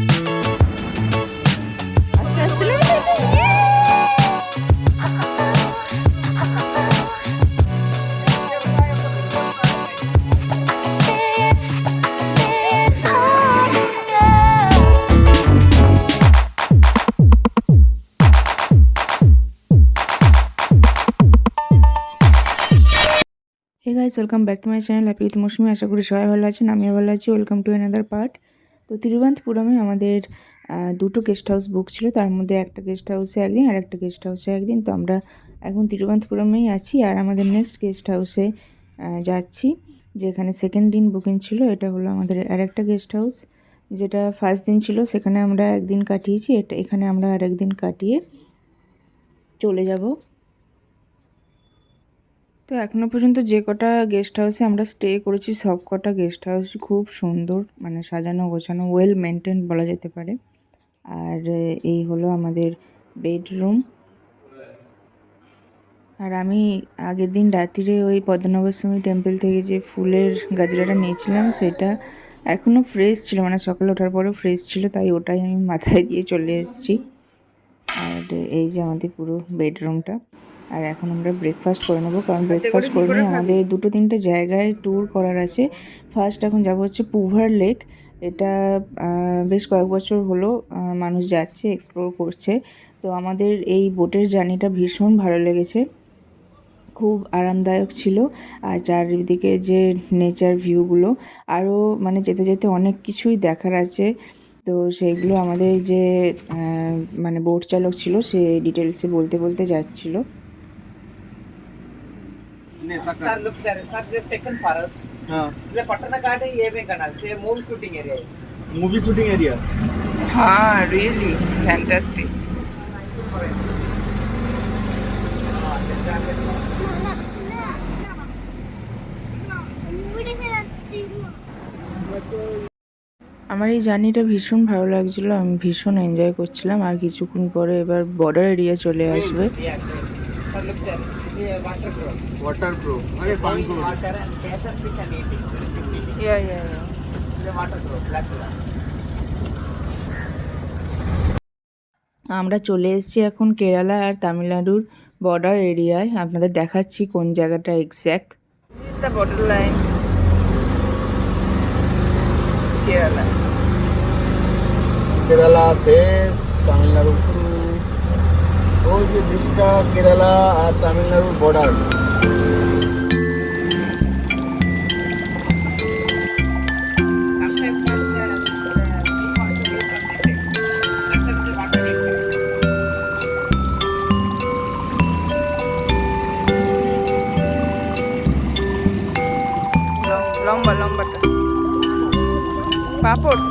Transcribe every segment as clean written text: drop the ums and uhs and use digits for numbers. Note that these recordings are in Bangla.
Hey guys, welcome back to my channel happy with Mousumi. আশা করি সবাই ভালো আছেন, আমিও ভালো আছি। Welcome to another part. তো তিরুবনন্তপুরমে আমাদের দুটো গেস্ট হাউস বুক ছিল, তার মধ্যে একটা গেস্ট হাউসে একদিন আর একটা গেস্ট হাউসে একদিন। তো আমরা এখন তিরুবনন্তপুরমেই আছি আর আমাদের নেক্সট গেস্ট হাউসে যাচ্ছি, যেখানে সেকেন্ড দিন বুকিং ছিল। এটা হলো আমাদের আরেকটা গেস্ট হাউস, যেটা ফার্স্ট দিন ছিল সেখানে আমরা একদিন কাটিয়েছি। এখানে আমরা আর একদিন কাটিয়ে চলে যাব। তো এখনও পর্যন্ত যে কটা গেস্ট হাউসে আমরা স্টে করেছি সব কটা গেস্ট হাউস খুব সুন্দর, মানে সাজানো গোছানো, ওয়েল মেনটেন বলা যেতে পারে। আর এই হলো আমাদের বেডরুম। আর আমি আগের দিন রাত্রিরে ওই পদ্মনাভস্বামী টেম্পল থেকে যে ফুলের গাজরাটা নিয়েছিলাম সেটা এখনও ফ্রেশ ছিল, মানে সকালে ওঠার পরেও ফ্রেশ ছিল, তাই ওটাই আমি মাথায় দিয়ে চলে এসেছি। আর এই যে আমাদের পুরো বেডরুমটা। আর এখন আমরা ব্রেকফাস্ট করে নেবো, কারণ ব্রেকফাস্ট করে নিয়ে আমাদের দুটো তিনটে জায়গায় ট্যুর করার আছে। ফার্স্ট এখন যাবো হচ্ছে পুভার লেক। এটা বেশ কয়েক বছর হলো মানুষ যাচ্ছে, এক্সপ্লোর করছে। তো আমাদের এই বোটের জার্নিটা ভীষণ ভালো লেগেছে, খুব আরামদায়ক ছিল। আর চারিদিকে যে নেচার ভিউগুলো, আরও মানে যেতে যেতে অনেক কিছুই দেখার আছে। তো সেইগুলো আমাদের যে মানে বোট চালক ছিল সে ডিটেলসে বলতে বলতে যাচ্ছিল। मूवी शूटिंग एरिया हाँ, रियली फैंटास्टिक। আমার এই জার্নিটা ভীষণ ভালো লাগছিলো, আমি ভীষণ এনজয় করছিলাম। আর কিছুক্ষণ পরে এবার বর্ডার এরিয়া চলে আসবে। वाटर प्रो अरे पानी को আমরা চলে এসেছি এখন কেরালা আর তামিলনাড়ুর বর্ডার এরিয়ায়। আপনাদের দেখাচ্ছি কোন জায়গাটা exact. The border line Kerala. Kerala से तमिलनाडु शुरू और ये ब्रिजटा केरला और तमिलनाडु बॉर्डर লম্বা লম্বাটা পাপড়।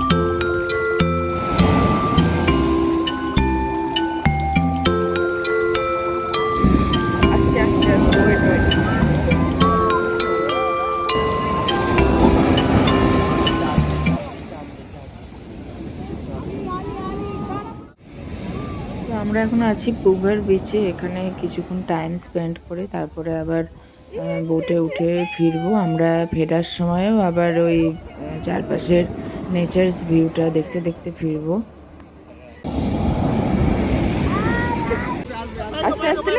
আস্তে আস্তে আস্তে, ওয়েট ওয়েট। তো আমরা এখন আছি পুভার বিচে। এখানে কিছুক্ষণ টাইম স্পেন্ড করে তারপরে আবার বোটে উঠে ফিরবো। আমরা ফেরার সময়ও আবার ওই চারপাশের নেচার্স ভিউটা দেখতে দেখতে ফিরবো। আস্তে আস্তে।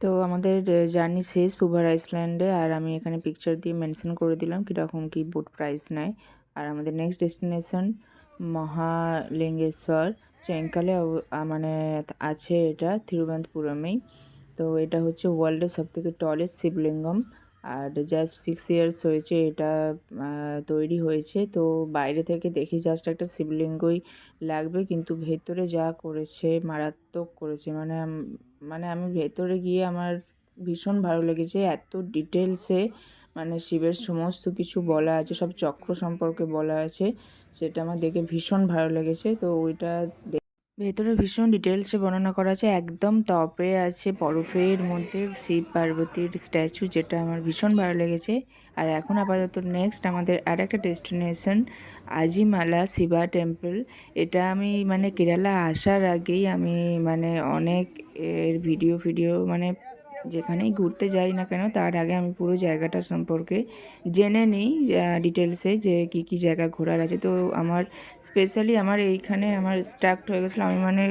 তো আমাদের জার্নি শেষ পুভার আইসল্যান্ডে। আর আমি এখানে পিকচার দিয়ে মেনশন করে দিলাম কীরকম কী বোট প্রাইস নেয়। আর আমাদের নেক্সট ডেস্টিনেশন মহালিঙ্গেশ্বর চেঙ্কালে, মানে আছে এটা তিরুবনন্তপুরমেই। তো এটা হচ্ছে ওয়ার্ল্ডের সবথেকে টলেস্ট শিবলিঙ্গম। আর জাস্ট 6 ইয়ার্স হয়েছে এটা তৈরি হয়েছে। তো বাইরে থেকে দেখে জাস্ট একটা শিবলিঙ্গই লাগবে, কিন্তু ভেতরে যা করেছে মারাত্মক করেছে। মানে আমি ভেতরে গিয়ে আমার ভীষণ ভালো লেগেছে, এত ডিটেলসে মানে শিবের সমস্ত কিছু বলা আছে, সব চক্র সম্পর্কে বলা আছে, সেটা আমার দেখে ভীষণ ভালো লেগেছে। তো ওইটা ভেতরে ভীষণ ডিটেলসে বর্ণনা করা আছে। একদম টপে আছে বরফের মধ্যে শিব পার্বতীর স্ট্যাচু, যেটা আমার ভীষণ ভালো লেগেছে। আর এখন আপাতত নেক্সট আমাদের আর একটা ডেস্টিনেশন আজিমালা শিবা টেম্পল। এটা আমি কেরালা আসার আগেই আমি অনেক এর ভিডিও মানে যেখানেই ঘুরতে যাই না কেন তার আগে আমি পুরো জায়গাটা সম্পর্কে জেনে নিই ডিটেলসে, যে কি কি জায়গা ঘোরার আছে। তো আমার স্পেশালি আমার এইখানে আমার স্টার্ট হয়ে গেছিলো, আমি মানে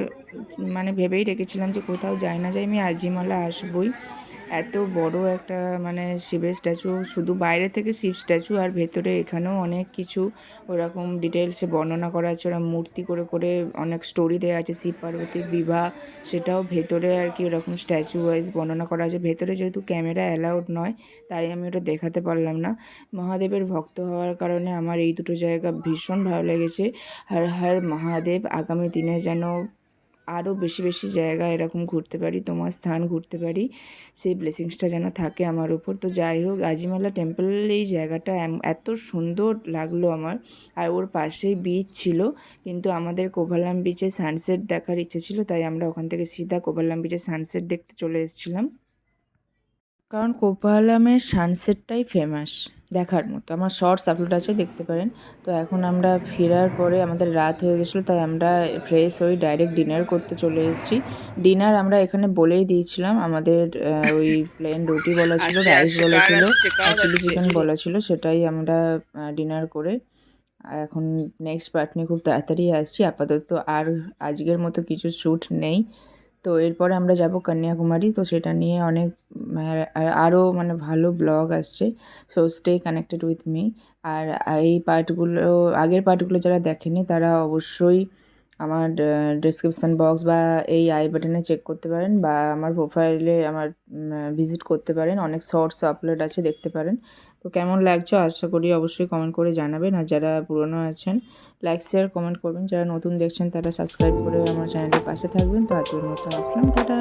মানে ভেবেই রেখেছিলাম যে কোথাও যাই না যাই আমি আজিমালা আসবই। এত বড় একটা মানে শিবের স্ট্যাচু, শুধু বাইরে থেকে শিব স্ট্যাচু আর ভেতরে এখানেও অনেক কিছু ওরকম ডিটেলসে বর্ণনা করা আছে, ওরা মূর্তি করে করে অনেক স্টোরি দেওয়া আছে, শিব পার্বতীর বিবাহ সেটাও ভেতরে আর কি ওরকম স্ট্যাচু ওয়াইজ বর্ণনা করা আছে। ভেতরে যেহেতু ক্যামেরা অ্যালাউড নয় তাই আমি ওটা দেখাতে পারলাম না। মহাদেবের ভক্ত হওয়ার কারণে আমার এই দুটো জায়গা ভীষণ ভালো লেগেছে। হর হর মহাদেব, আগামী দিনে যেন আরও বেশি বেশি জায়গা এরকম ঘুরতে পারি, তোমার স্থান ঘুরতে পারি, সেই ব্লেসিংসটা যেন থাকে আমার উপর। তো যাই হোক, আজিমালা টেম্পল এই জায়গাটা এত সুন্দর লাগলো আমার। আর ওর পাশেই বিচ ছিল, কিন্তু আমাদের কোভালাম বিচে সানসেট দেখার ইচ্ছে ছিল, তাই আমরা ওখান থেকে সিধা কোভালাম বিচে সানসেট দেখতে চলে এসেছিলাম। কারণ কোপালামের সানসেটটাই ফেমাস, দেখার মতো। আমার শর্টস আপলোড আছে, দেখতে পারেন। তো এখন আমরা ফেরার পরে আমাদের রাত হয়ে গেছিলো, তাই আমরা ফ্রেশ হয়ে ডাইরেক্ট ডিনার করতে চলে এসেছি। ডিনার আমরা এখানে বলেই দিয়েছিলাম, আমাদের ওই প্লেন রুটি বলা ছিল, রাইস বলা ছিল আর চিলি চিকেন বলা ছিল, সেটাই আমরা ডিনার করে এখন নেক্সট পার্ট নিয়ে খুব তাড়াতাড়ি আসছি। আপাতত আর আজকের মতো কিছু শ্যুট নেই। তো এরপরে আমরা যাব কন্যাকুমারী, তো সেটা নিয়ে অনেক আরও মানে ভালো ব্লগ আসছে। So stay connected with me. আর এই পার্টগুলো, আগের পার্টগুলো যারা দেখেনি তারা অবশ্যই আমার ডেসক্রিপশান বক্স বা এই আই বাটনে চেক করতে পারেন, বা আমার প্রোফাইলে আমার ভিজিট করতে পারেন, অনেক শর্টস আপলোড আছে, দেখতে পারেন। তো কেমন লাগছে আশা করি অবশ্যই কমেন্ট করে জানাবেন। আর যারা পুরনো আছেন লাইক শেয়ার কমেন্ট করবেন, যারা নতুন দেখছেন তারা সাবস্ক্রাইব করে আমার চ্যানেলের পাশে থাকবেন। তো আজকের মতো আসলাম, টাটা।